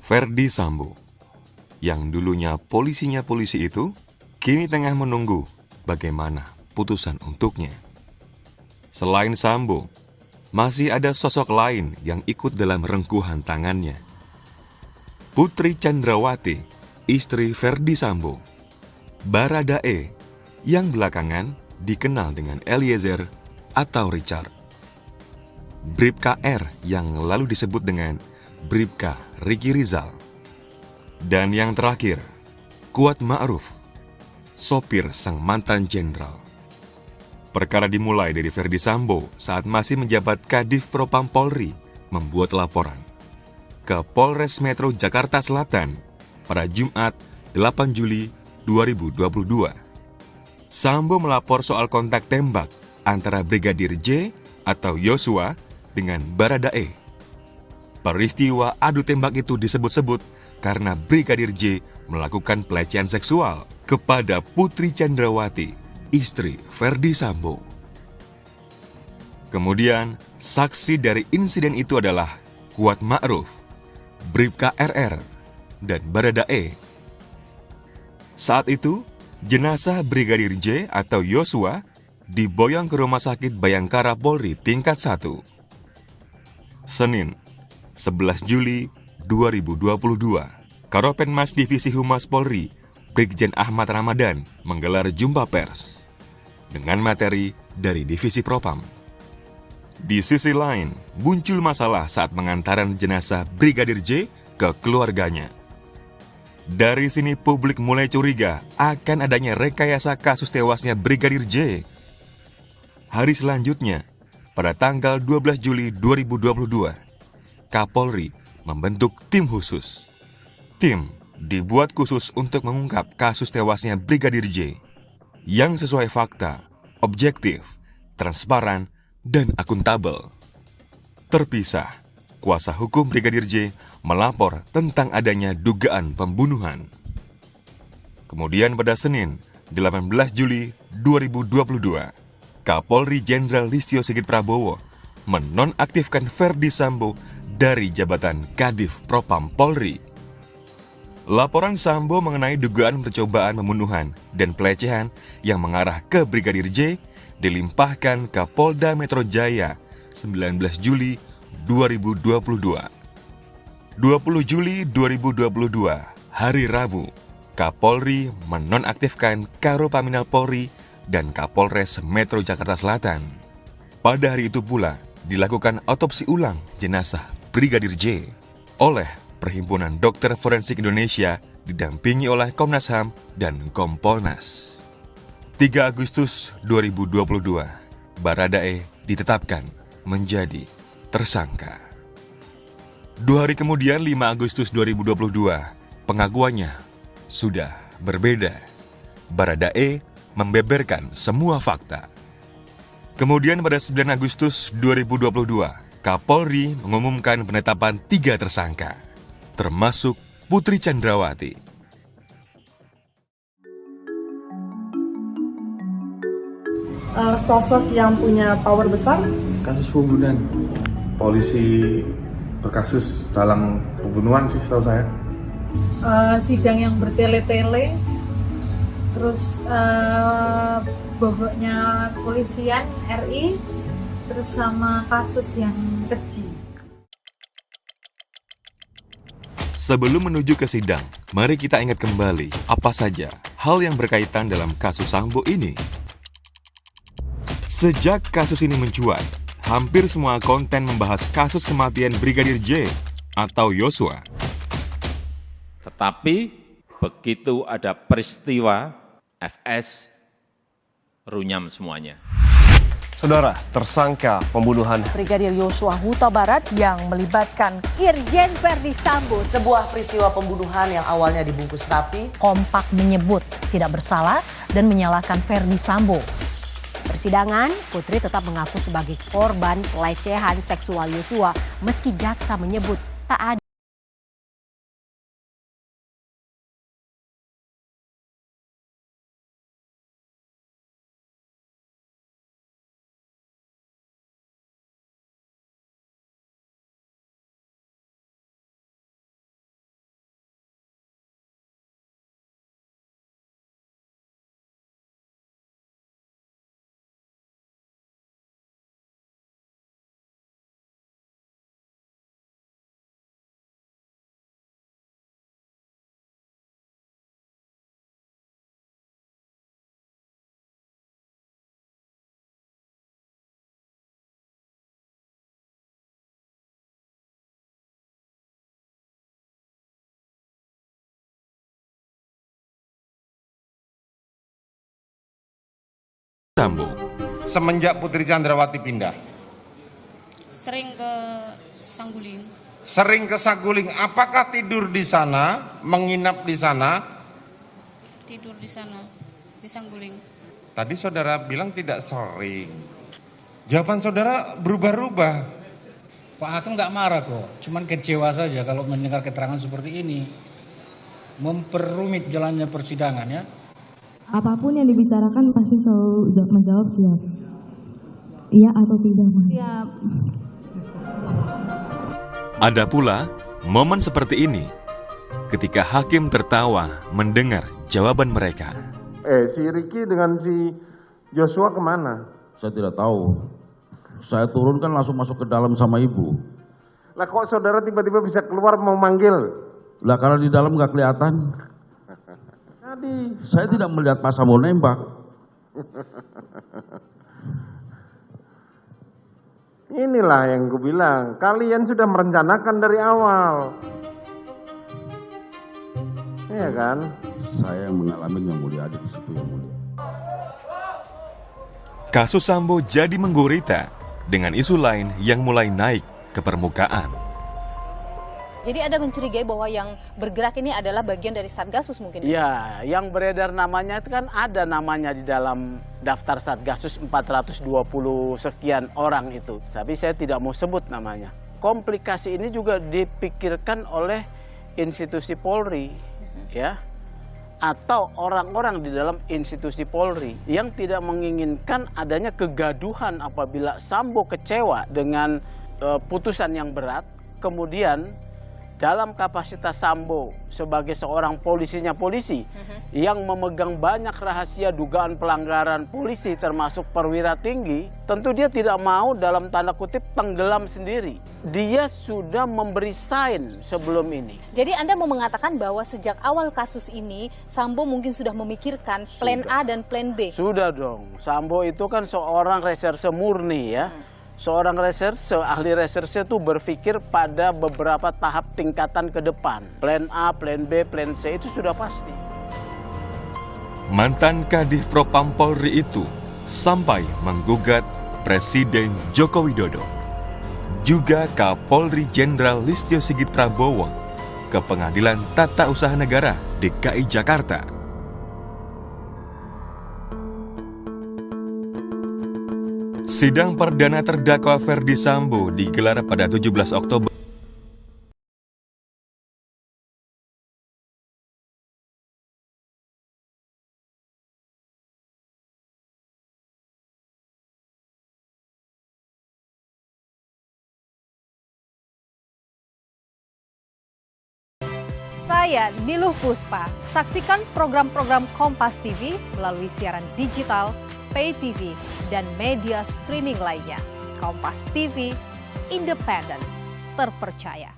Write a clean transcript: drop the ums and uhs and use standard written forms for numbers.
Ferdy Sambo. Yang dulunya polisi itu, kini tengah menunggu bagaimana putusan untuknya. Selain Sambo, masih ada sosok lain yang ikut dalam rengkuhan tangannya. Putri Chandrawati, istri Ferdy Sambo. Baradae, yang belakangan dikenal dengan Eliezer atau Richard. Bribka R yang lalu disebut dengan Bribka Ricky Rizal. Dan yang terakhir, Kuat Ma'ruf, sopir sang mantan jenderal. Perkara dimulai dari Ferdy Sambo saat masih menjabat Kadif Propam Polri membuat laporan ke Polres Metro Jakarta Selatan pada Jumat 8 Juli 2022. Sambo melapor soal kontak tembak antara Brigadir J atau Yosua dengan Baradae. Peristiwa adu tembak itu disebut-sebut karena Brigadir J melakukan pelecehan seksual kepada Putri Chandrawati, istri Ferdy Sambo. Kemudian, saksi dari insiden itu adalah Kuat Ma'ruf, Bribka RR, dan Baradae. Saat itu, jenazah Brigadir J atau Yosua diboyong ke Rumah Sakit Bayangkara Polri tingkat 1. Senin, 11 Juli 2022, Karopenmas Divisi Humas Polri, Brigjen Ahmad Ramadan menggelar jumpa pers dengan materi dari Divisi Propam. Di sisi lain, muncul masalah saat pengantaran jenazah Brigadir J ke keluarganya. Dari sini publik mulai curiga akan adanya rekayasa kasus tewasnya Brigadir J. Hari selanjutnya, pada tanggal 12 Juli 2022, Kapolri membentuk tim khusus. Tim dibuat khusus untuk mengungkap kasus tewasnya Brigadir J yang sesuai fakta, objektif, transparan, dan akuntabel. Terpisah, kuasa hukum Brigadir J melapor tentang adanya dugaan pembunuhan. Kemudian pada Senin, 18 Juli 2022, Kapolri Jenderal Listio Sigit Prabowo menonaktifkan Ferdy Sambo dari jabatan Kadif Propam Polri. Laporan Sambo mengenai dugaan percobaan pembunuhan dan pelecehan yang mengarah ke Brigadir J dilimpahkan ke Polda Metro Jaya 19 Juli 2022. 20 Juli 2022, hari Rabu, Kapolri menonaktifkan Karopaminal Polri dan Kapolres Metro Jakarta Selatan. Pada hari itu pula dilakukan otopsi ulang jenazah Brigadir J oleh Perhimpunan Dokter Forensik Indonesia didampingi oleh Komnas HAM dan Kompolnas. 3 Agustus 2022, Baradae ditetapkan menjadi tersangka. 2 hari kemudian, 5 Agustus 2022, pengakuannya sudah berbeda. Baradae membeberkan semua fakta. Kemudian pada 9 Agustus 2022, Kapolri mengumumkan penetapan 3 tersangka, termasuk Putri Chandrawati. Sosok yang punya power besar. Kasus pembunuhan. Polisi berkasus dalam pembunuhan sih setahu saya. Sidang yang bertele-tele. Terus bobotnya kepolisian RI. Terus sama kasus yang keji. Sebelum menuju ke sidang, mari kita ingat kembali apa saja hal yang berkaitan dalam kasus Sambo ini. Sejak kasus ini mencuat, hampir semua konten membahas kasus kematian Brigadir J atau Yosua. Tetapi begitu ada peristiwa FS, runyam semuanya. Saudara, tersangka pembunuhan Brigadir Yosua Huta Barat yang melibatkan Irjen Ferdy Sambo. Sebuah peristiwa pembunuhan yang awalnya dibungkus rapi, kompak menyebut tidak bersalah dan menyalahkan Ferdy Sambo. Persidangan, Putri tetap mengaku sebagai korban pelecehan seksual Yosua meski jaksa menyebut tak ada Sambo. Semenjak Putri Chandrawati pindah? Sering ke Saguling. Sering ke Saguling. Apakah tidur di sana, menginap di sana? Tidur di sana, di Saguling. Tadi saudara bilang tidak sering. Jawaban saudara berubah-ubah. Pak Hakim nggak marah kok, cuman kecewa saja kalau mendengar keterangan seperti ini. Memperumit jalannya persidangan ya. Apapun yang dibicarakan pasti selalu menjawab siap. Iya atau tidak, Mas? Siap. Ada pula momen seperti ini ketika hakim tertawa mendengar jawaban mereka. Si Ricky dengan si Joshua kemana? Saya tidak tahu. Saya turun kan langsung masuk ke dalam sama ibu. Lah kok saudara tiba-tiba bisa keluar mau manggil? Lah karena di dalam nggak kelihatan. Tadi saya tidak melihat Pak Sambo nembak. Inilah yang gue bilang, kalian sudah merencanakan dari awal. Iya kan? Saya yang mengalami yang mulia, ada di situ yang mulia. Kasus Sambo jadi menggurita dengan isu lain yang mulai naik ke permukaan. Jadi Anda mencurigai bahwa yang bergerak ini adalah bagian dari Satgasus mungkin? Ya, yang beredar namanya itu kan ada namanya di dalam daftar Satgasus 420 sekian orang itu. Tapi saya tidak mau sebut namanya. Komplikasi ini juga dipikirkan oleh institusi Polri, ya, atau orang-orang di dalam institusi Polri yang tidak menginginkan adanya kegaduhan apabila Sambo kecewa dengan putusan yang berat, kemudian dalam kapasitas Sambo sebagai seorang polisinya polisi yang memegang banyak rahasia dugaan pelanggaran polisi termasuk perwira tinggi, tentu dia tidak mau dalam tanda kutip tenggelam sendiri. Dia sudah memberi sign sebelum ini. Jadi Anda mau mengatakan bahwa sejak awal kasus ini Sambo mungkin sudah memikirkan plan A dan plan B? Sudah dong. Sambo itu kan seorang reserse murni ya. Seorang reserse, ahli reserse itu berpikir pada beberapa tahap tingkatan ke depan. Plan A, plan B, plan C itu sudah pasti. Mantan Kadif Propam Polri itu sampai menggugat Presiden Joko Widodo, juga Kapolri Jenderal Listio Sigit Prabowo ke Pengadilan Tata Usaha Negara DKI Jakarta. Sidang perdana terdakwa Ferdi Sambo digelar pada 17 Oktober. Saya Niluh Puspa. Saksikan program-program Kompas TV melalui siaran digital, pay TV, dan media streaming lainnya. Kompas TV, independen, terpercaya.